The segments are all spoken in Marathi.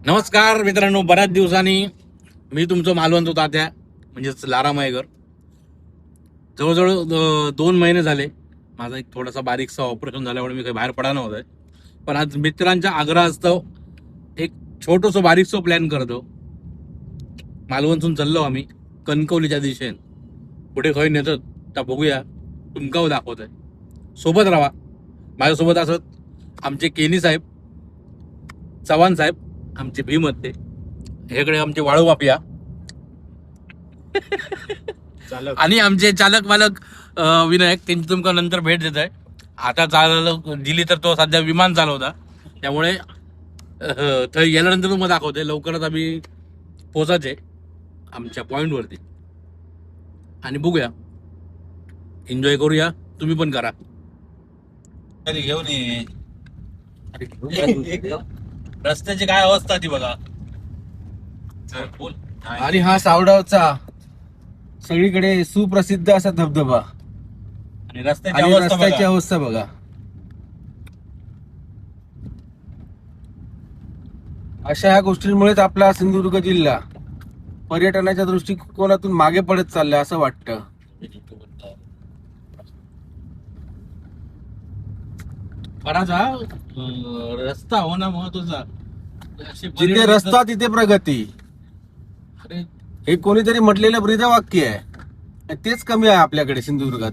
नमस्कार मित्रांनो, बऱ्याच दिवसांनी मी तुमचं मालवण तो तात्या म्हणजेच लारा मयेकर. जवळजवळ 2 महिने झाले. माझा एक थोडासा बारीकसा ऑपरेशन झाल्यामुळे मी काही बाहेर पडा नव्हतं. पण आज मित्रांच्या आग्रहास्तव एक छोटंसं बारीकसं प्लॅन करतो. मालवणतून चाललो आम्ही कणकवलीच्या दिशेने. पुढे काही नेतं तर बघूया, तुमकाव दाखवतोय. सोबत राहा. माझ्यासोबत असत आमचे केनी साहेब, चव्हाण साहेब, आमचे भीम होते, हेकडे आमचे वाळू बापिया आणि आमचे चालक मालक विनायक. त्यांची तुमका नंतर भेट देत आहे. आता चालवलं दिली तर तो सध्या विमान चालवता, त्यामुळे थंय गेल्यानंतर तुम्हाला दाखवते. लवकरच आम्ही पोचायचे आमच्या पॉइंटवरती आणि बघूया, एन्जॉय करूया. तुम्ही पण करा. घेऊन ये. रस्त्याची काय अवस्था ती बघा. आणि हा सावडावचा सगळीकडे सुप्रसिद्ध असा धबधबा आणि रस्त्याची आणि अवस्था रस्त्याची बघा. अवस्था बघा. अशा ह्या गोष्टींमुळेच आपला सिंधुदुर्ग जिल्हा पर्यटनाच्या दृष्टिकोनातून मागे पडत चाललाय असं वाटतं. बराच हा रस्ता होणं महत्वाचा. जिथे रस्ता तिथे प्रगती, अरे हे कोणीतरी म्हटलेलं ब्रीदवाक्य आहे. आणि तेच कमी आहे आपल्याकडे सिंधुदुर्गात.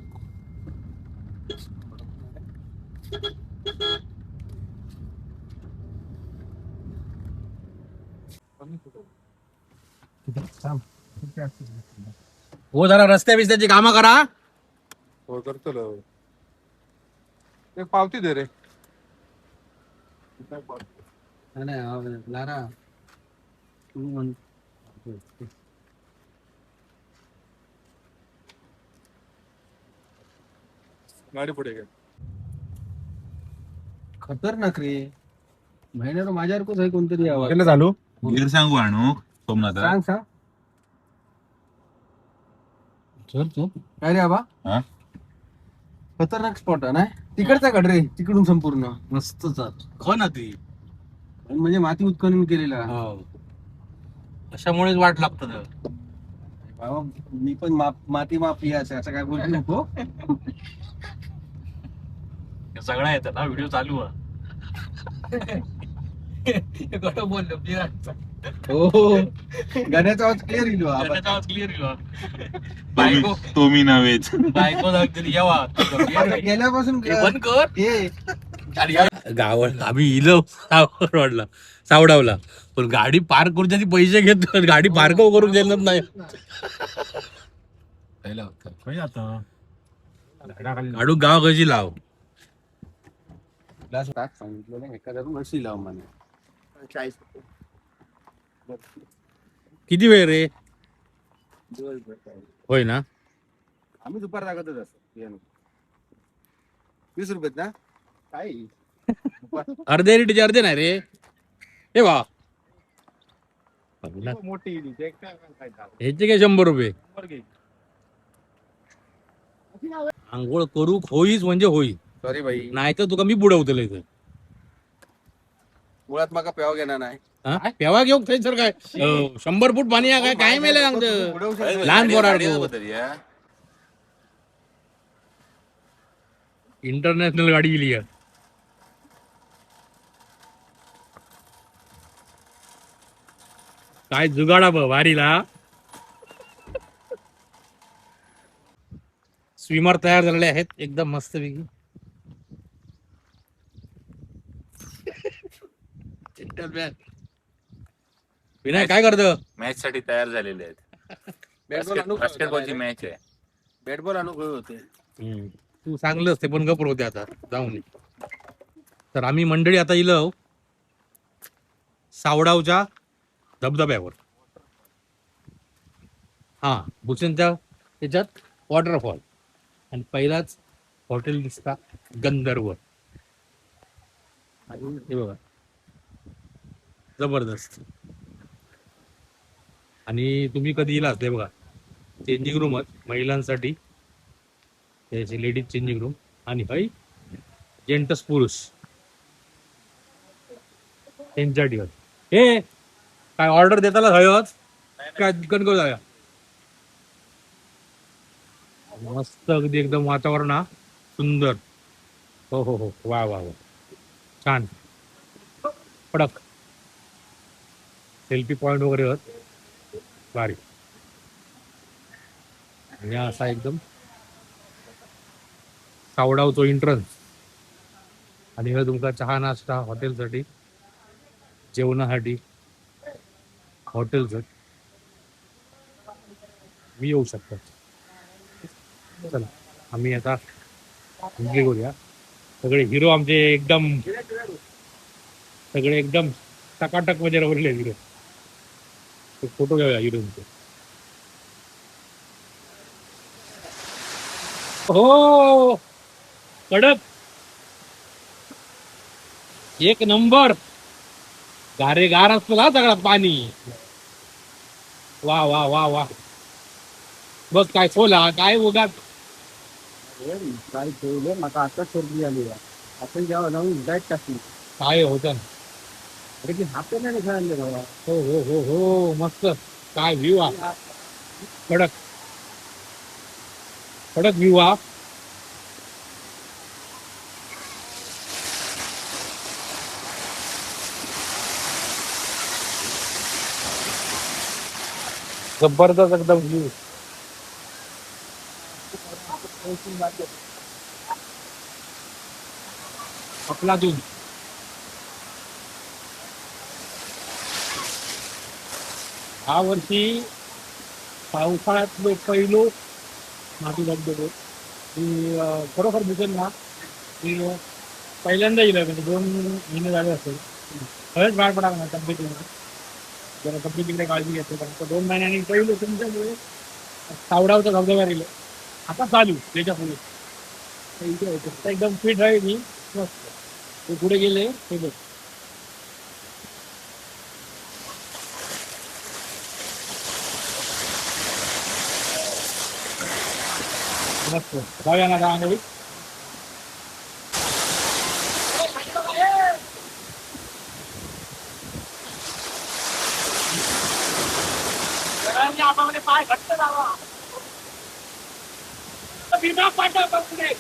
हो, जरा रस्त्या बिस्त्याची कामं करा. हो करतो. एक पावती दे रे. लारा गाडी पुढे घे. खतरनाक रे. महिन्यावर माझ्यावर आहे कोणतरी यावं. केलं चालू गिर सांगू आणू सोमनाथ. सांग सांग. काय रे आबा, हा? खतरनाक स्पॉट आहे ना. तिकडचा कड रे, तिकडून संपूर्ण मस्तच हो ना ती. म्हणजे माती उत्खनन केलेला. हो, अशामुळेच वाट लागतं. बाबा मी पण माती माफिया आहे, असं काय बोलू नको. सगळं येतं ना, व्हिडिओ चालू आहे. बोललो हो, गाण्याचा आवाज क्लिअर येईल बा. क्लिअर. बायको तो मी नव्हेच. बायको लागते यावा. आता गेल्यापासून बंद कर. हे गावाला आम्ही इलो रोडला सावडावला, पण गाडी पार्क करून त्याचे पैसे घेतो. गाडी पार्क करून देणार नाही. गाडू गाव कशी लाव. सांगितलं नाही एका धरून अशी लाव म्हणे. किती वेळ रे. होय ना. आम्ही दुपार लागतच असतो. 20 रुपयेत ना काही अर्धे रीटचे अर्धे नाही रे. हे वा मोठी ह्याचे काय 100 रुपये. आंघोळ करू होईच म्हणजे होई, सॉरी भाई. नाही तर तुका मी बुडवतलं इथं. मुळात माका प्यावा घेणार नाही. पेवा घेऊ सर काय 100 फूट पाणी आहे काय मेले सांगतं. लहान पोराडको इंटरनॅशनल गाडी गेली आहे. काय जुगाडा बघ वारीला. स्विमर तयार झालेले आहेत एकदम मस्त पैकी. विनय काय करतो. मॅच साठी तयार झालेले आहेत. बास्केटबॉलची मॅच आहे. बॅट बॉल अनुभव होते. तू चांगलं असते पण गप्र होते आता जाऊन. तर आम्ही मंडळी आता इलो सावडावच्या धबधब्यावर. हा, भूषणच्या त्याच्यात वॉटरफॉल आणि पहिलाच हॉटेल दिसता गंधर्व. हे बघा जबरदस्त. आणि तुम्ही कधी येला असते बघा, चेंजिंग रूमच महिलांसाठी, त्याचे लेडीज चेंजिंग रूम आणि हय जेंटस पुरुष त्यांच्या हे काय ऑर्डर देताना हयोच काय कणकव जाऊया. मस्त अगदी एकदम वातावरण हा सुंदर. हो हो हो वा वा वा छान कडक सेल्फी पॉइंट वगैरे होत भारी. आणि हा असा एकदम सावडावतो एंट्रन्स आणि हे तुमचा चहा नाश्ता हॉटेलसाठी जेवणासाठी हॉटेलचं मी येऊ शकतो. चला आम्ही आता एंट्री करूया. सगळे हिरो आमचे एकदम सगळे एकदम टकाटक मध्ये रवरले हिरो. फोटो घेऊया हिरोचे. हो कडक एक नंबर गारे गार असतो ना सगळा पाणी. वा वा वा वा बघ काय खोला काय उगाच काय ठेवलं माका आता सर्दी आली आहे. आपण जेव्हा जाऊन डायट टाकली काय होतं. अरे की आपल्याला नाही खेळायला बाबा. हो हो हो हो मस्त काय व्ह्यू हा कडक कडक व्ह्यू हा. जबरदस्त एकदम व्ह्यू. आपला दूध ह्या वर्षी पावसाळ्यात पहिलो माती धबधबे की खरोखर दिसेल ना की पहिल्यांदा येईल म्हणजे 2 महिने झाले असेल. खरंच बाहेर पडा ना तब्येतीमध्ये जरा तब्येतीकडे काळजी घेते कारण 2 महिन्यांनी पहिलं तुमच्यामुळे सावडावचा धबधबा राहिलं. आता चालू त्याच्या पुढे इथे होतं एकदम फिट आहे मी मस्त. ते पुढे गेले ते बघ मस्त जाऊया ना रांगोळी. पाय घट्ट लावा बिना पाटा बसले.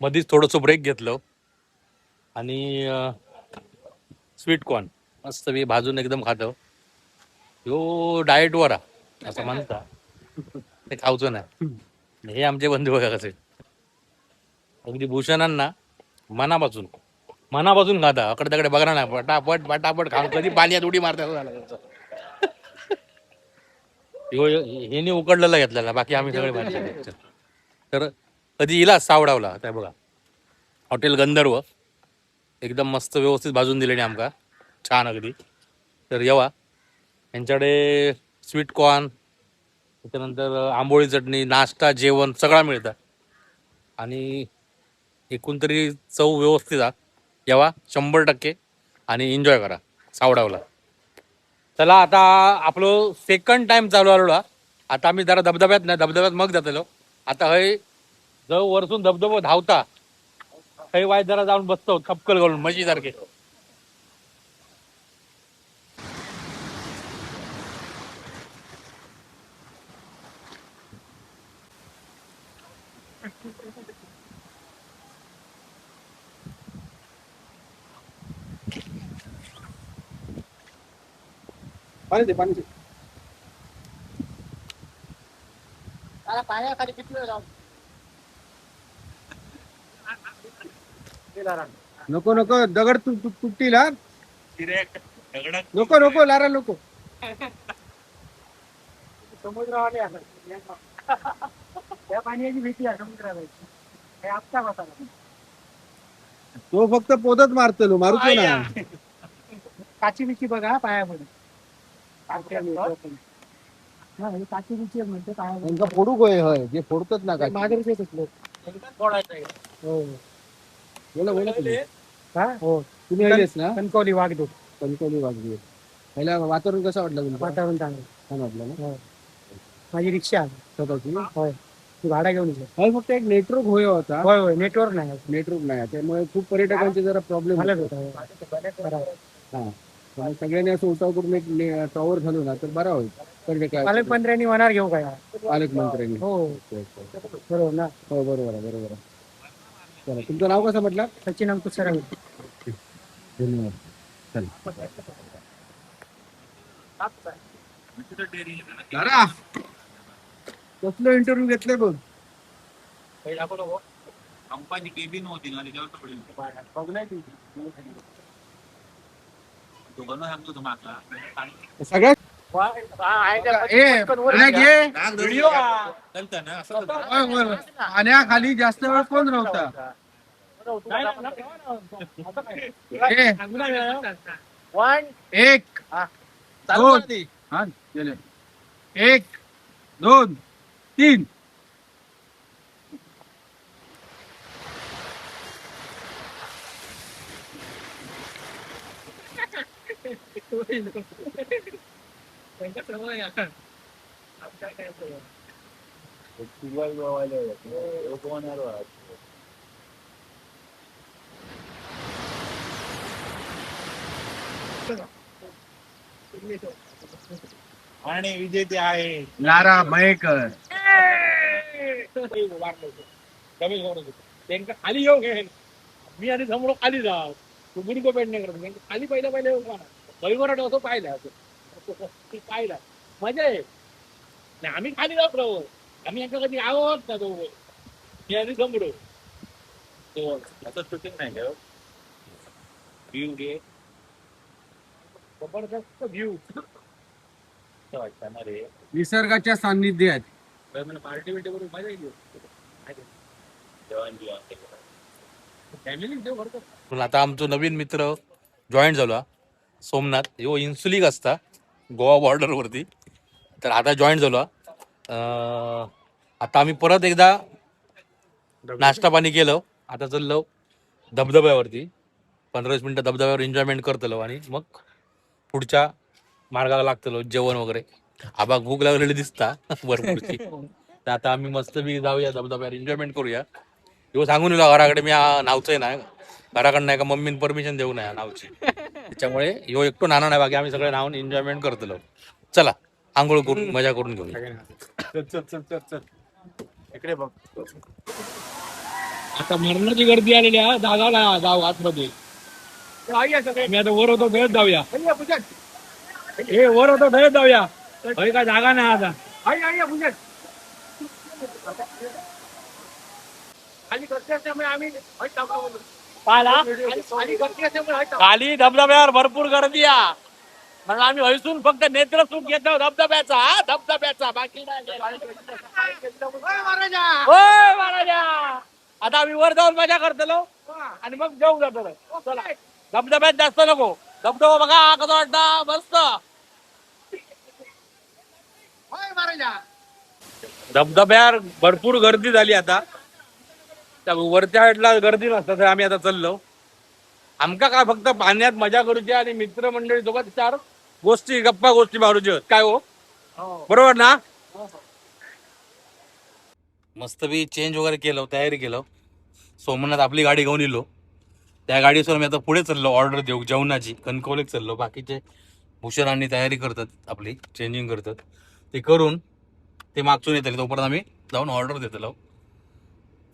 मधीच थोडंसं ब्रेक घेतलं आणि स्वीट कॉर्न मस्त मी भाजून एकदम खातो. ह्यो डाएट वर असं म्हणता ते खाऊचं नाही. हे आमचे बंधू बघा कसे अगदी भूषणांना मनापासून मनापासून खाता अकडे तिकडे बघणार नाही. पटापट पटापट खाऊन कधी पाण्यात उडी मारता झाला त्यांचा. हे उकडलेला घेतलेला बाकी आम्ही सगळे भाजी. तर कधी इला सावडावला त्या बघा हॉटेल गंधर्व एकदम मस्त व्यवस्थित भाजून दिलेली आमका छान अगदी. तर येवा यांच्याकडे स्वीट कॉर्न त्याच्यानंतर आंबोळी चटणी नाश्ता जेवण सगळा मिळतं आणि एकूण तरी चव व्यवस्थित आहे. येवा 100% आणि एन्जॉय करा सावडावला. चला आता आपलं सेकंड टाइम चालू आलो. आता आम्ही जरा धबधब्यात मग जातलो. आता हय जर वरसून धबधबा धावता काही वाय जरा जाऊन बसतो खपकल घालून मजी सारखे. पाणी दे पाणी दे. पाण्याखाली किती वेळ जाऊ नको नको दगड तुटतील हा. नको नको लारा नको. समुद्रावाले त्या पाण्याची भीती आहे समुद्राला आपता बसायला. तो फक्त पोदत मारतलो मारूच ना. काची बिची बघा पायामध्ये काची बिची म्हणते पायामध्ये त्यांचा फोडू गोय होय जे फोडतात ना काय माझ्या हो बोला बोला तुम्ही. हा हो तुम्ही आलेच ना कणकवली वाघदो कणकवली वाजवी. पहिला वातावरण कसं वाटलं तुमचं. वातावरण चांगलं छान वाटलं ना. माझी रिक्षा आहे स्वतःची होय ती भाडा घेऊन येतो. होय फक्त एक नेटवर्क होय होता. होय होय नेटवर्क नाही नेटवर्क नाही त्यामुळे खूप पर्यटकांचे जरा प्रॉब्लेम झालं होतो. होतं हा पण सगळ्यांनी असं उठाव करून एक टॉवर घालू ना तर बरा होईल. पालकमंत्र्यांनी होणार घेऊ काय पालकमंत्र्यांनी. हो बरोबर ना. हो बरोबर आहे बरोबर आहे. चला तुमचं नाव कसं म्हटलं. सचिन अंकुश सर धन्यवाद. चला कसलं इंटरव्ह्यू घेतलंय बघ. अंपाची केबिन होती ना त्याच्यावर सगळ्यात पाण्याखाली जास्त वेळ कोण राहता. एक दोन हा गेले 1 2 3. आणि विजेते आहे लारा मयेकर. त्यांना खाली येऊ घे मी आणि समोर खाली जा तू गुडको पेट नाही करत खाली पहिले बैवराट असं पाहिलं पाहिला मजा आहे नाही आम्ही खाली जाऊ राहू आम्ही यांच्या कधी आहोत ना तो मी आणि समोर त्याचं शूटिंग नाही घ्या व्ह्यू घे जबरदस्त व्ह्यू वाटतं ना रे निसर्गाच्या सान्निध्यात पार्टी बिटी करून मजा येईल फॅमिली. आता आमचं नवीन मित्र जॉईन झाला सोमनाथ यो इन्सुलिक असता गोवा बॉर्डर वरती. तर आता जॉईन झालो. आता आम्ही परत एकदा नाश्ता पाणी केलं. आता चाललो धबधब्यावरती 15-20 मिनिटं धबधब्यावर एन्जॉयमेंट करतलो आणि मग पुढच्या मार्गाला लागतलो जेवण वगैरे. आबा भूक लागलेली दिसता भरपूरची. तर आता आम्ही मस्त बी जाऊया धबधब्यावर एन्जॉयमेंट करूया. येऊ सांगून येलो घराकडे मी नावचंय ना घराकडं नाही का मम्मीने परमिशन देऊ नये नावची. त्याच्यामुळे ह्यो एकटो नाना नाही, बाकी आम्ही सगळे नाहून एन्जॉयमेंट करतलो. चला आंघोळ करून मजा करून घेऊ. चल इकडे बघ. आता मरणाची गर्दी आलेली आहे, दादाला जाऊ आतमध्ये. मी आता वर होतो खेळत जाऊया. हे वर होतो खेळत जाऊया. होय काय जागा नाही आता. खाली धबधब्यावर भरपूर गर्दी आहे, म्हणून आम्ही हयसून फक्त नेत्र सुख घेतो धबधब्याचा. धबधब्याचा बाकी नाही. होय महाराजा, आता आम्ही वर जाऊन मजा करतलो आणि मग जाऊ जातो. चला धबधब्यात जास्त नको. धबधबा बघा कसं वाटतं, मस्त. धबधब्यावर भरपूर गर्दी झाली आता. त्या वरच्या साईडला गर्दी नसतात, आम्ही आता चाललो. आमका काय फक्त पाण्यात मजा करूची आणि मित्रमंडळी सोबत 4 गोष्टी गप्पा गोष्टी मारूची आहेत. काय हो, बरोबर ना? मस्त बी चेंज वगैरे केलं, तयारी केलं. सोमनाथ आपली गाडी घेऊन इलो. त्या गाडीसोबत मी आता पुढे चाललो ऑर्डर देऊ जेवणाची. कणकवलीत चाललो. बाकीचे भूषण आणि तयारी करतात, आपली चेंजिंग करतात. ते करून ते मागचून येतले तोपर्यंत आम्ही जाऊन ऑर्डर देतलो.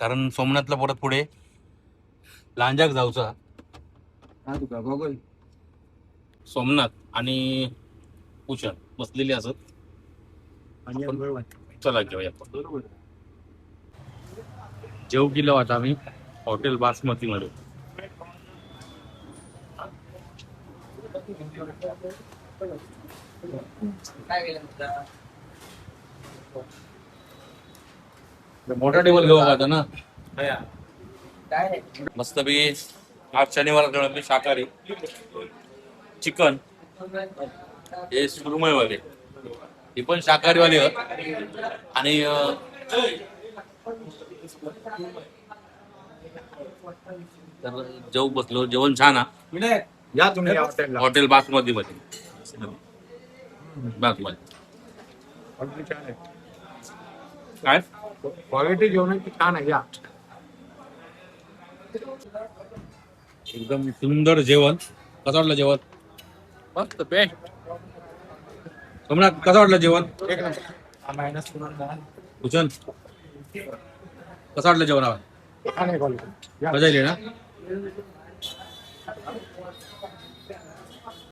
कारण सोमनाथला परत पुढे लांजाक जाऊचा. सोमनाथ आणि भूषण बसलेली असत. चला घेऊया. जेव गेलो आता आम्ही हॉटेल बासमती मध्ये. मोठा टेबल घेऊ आता ना. मस्त बी आज शनिवार मी शाकाहारी चिकन हे सुरमई वाले, हे पण शाकाहारी वाले आणि तर जेव बसलो. जेवण छान आहे. या तुम्ही हॉटेल बासमती मध्ये. बासमती काय क्वालिटी जेवणाची छान आहे. या एकदम सुंदर जेवण. कसं वाटलं जेवण? मस्त बेस्ट. सोमनाथ कसं वाटलं जेवण? भूषण कसं वाटलं जेवण? छान आहे क्वालिटी. मजा येईल ना.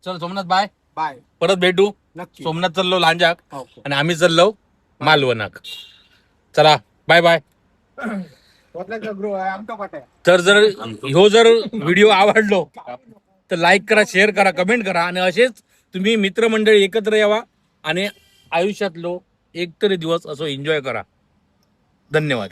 चल सोमनाथ बाय बाय. परत भेटू. नक्की. सोमनाथ चाललो लांजाक ओके. आणि आम्ही चाललो मालवणाक. चला बाय बाय. गृह आहे आमचा पाठ आहे. तर जर व्हिडिओ आवडलो तर लाईक करा, शेअर करा, कमेंट करा आणि असेच तुम्ही मित्रमंडळी एकत्र यावा आणि आयुष्यातलो एक तरी दिवस असं एन्जॉय करा. धन्यवाद.